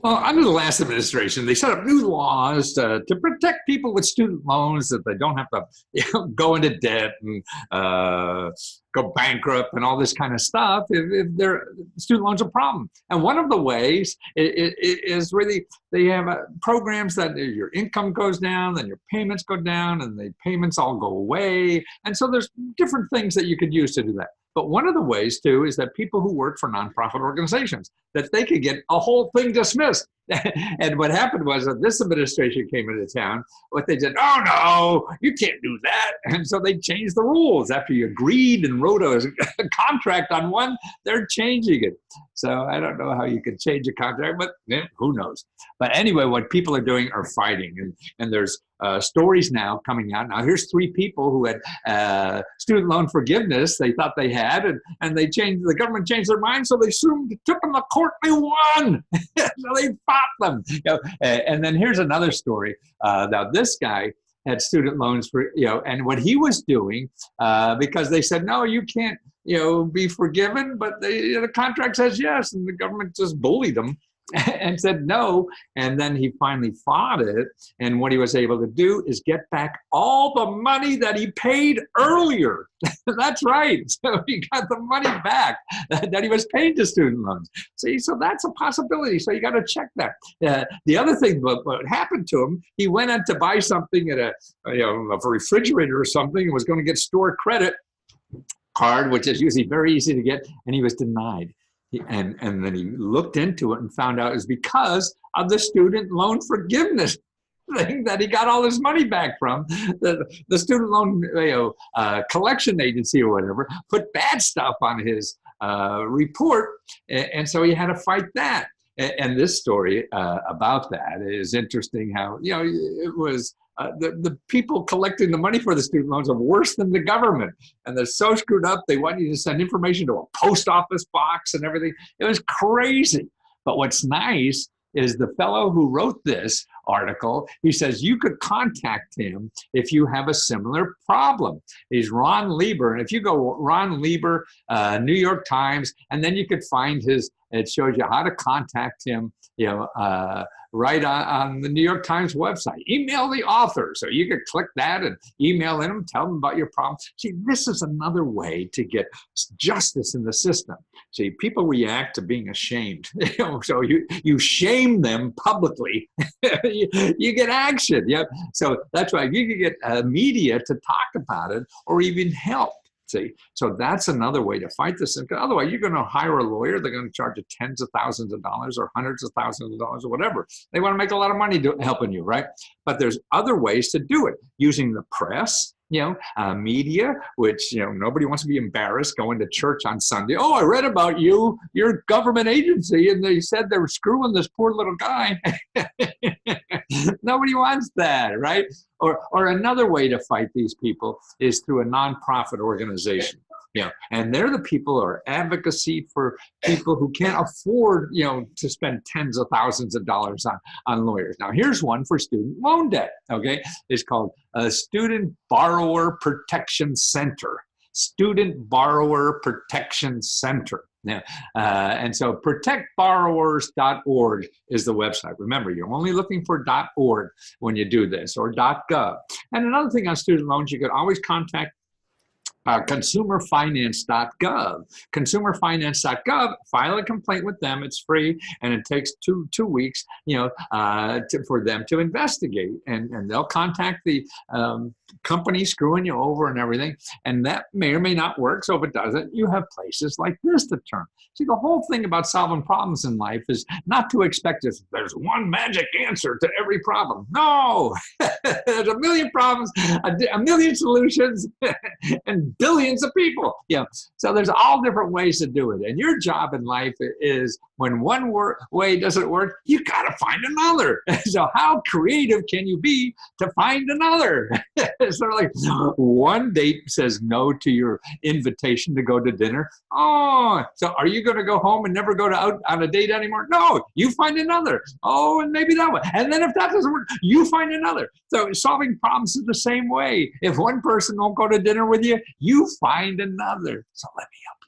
Well, under the last administration, they set up new laws to protect people with student loans that they don't have to go into debt and go bankrupt and all this kind of stuff if their student loans are a problem. And one of the ways is really they have programs that your income goes down, then your payments go down, and the payments all go away. And so there's different things that you could use to do that. But one of the ways, too, is that people who work for nonprofit organizations, that they could get a whole thing dismissed. And what happened was that this administration came into town, what they did, oh, no, you can't do that. And so they changed the rules. After you agreed and wrote a contract on one, they're changing it. So I don't know how you can change a contract, but who knows. But anyway, what people are doing are fighting. And there's stories now coming out. Now, here's 3 people who had student loan forgiveness they thought they had, and they changed, the government changed their mind, so they took them to court, they won. So they fought them. And then here's another story. Now, this guy had student loans for, and what he was doing, because they said, no, you can't, be forgiven, but the contract says yes, and the government just bullied them and said no. And then he finally fought it. And what he was able to do is get back all the money that he paid earlier. That's right. So he got the money back that he was paying to student loans. See, so that's a possibility. So you got to check that. The other thing, what happened to him, he went out to buy something at a refrigerator or something and was going to get store credit card, which is usually very easy to get, and he was denied. And then he looked into it and found out it was because of the student loan forgiveness thing that he got all his money back from. The student loan collection agency or whatever put bad stuff on his report, and so he had to fight that. And this story about that is interesting how, it was the people collecting the money for the student loans are worse than the government. And they're so screwed up, they want you to send information to a post office box and everything. It was crazy. But what's nice is the fellow who wrote this article, he says you could contact him if you have a similar problem. He's Ron Lieber. And if you go Ron Lieber, New York Times, and then you could find it shows you how to contact him, right on the New York Times website. Email the author. So you could click that and email him, tell them about your problem. See, this is another way to get justice in the system. See, people react to being ashamed. So you shame them publicly. you get action. Yeah. So that's why you can get media to talk about it or even help. See, so that's another way to fight this. Otherwise, you're going to hire a lawyer. They're going to charge you tens of thousands of dollars or hundreds of thousands of dollars or whatever. They want to make a lot of money helping you, right? But there's other ways to do it using the press, media, which, nobody wants to be embarrassed going to church on Sunday. Oh, I read about you, your government agency, and they said they were screwing this poor little guy. Nobody wants that, right? Or another way to fight these people is through a nonprofit organization. And they're the people who are advocacy for people who can't afford, to spend tens of thousands of dollars on lawyers. Now, here's one for student loan debt, okay? It's called a Student Borrower Protection Center. Student Borrower Protection Center. And so protectborrowers.org is the website. Remember, you're only looking for .org when you do this, or .gov. And another thing on student loans, you could always contact consumerfinance.gov. Consumerfinance.gov, file a complaint with them. It's free, and it takes two weeks, for them to investigate. And they'll contact the company screwing you over and everything. And that may or may not work. So if it doesn't, you have places like this to turn. See, the whole thing about solving problems in life is not to expect there's one magic answer to every problem. No, there's a million problems, a million solutions, and billions of people. So there's all different ways to do it. And your job in life is when one way doesn't work, you got to find another. So how creative can you be to find another? Sort of like one date says no to your invitation to go to dinner. Oh, so are you going to go home and never go out on a date anymore? No, you find another. Oh, and maybe that one. And then if that doesn't work, you find another. So solving problems is the same way. If one person won't go to dinner with you, you find another. So let me help.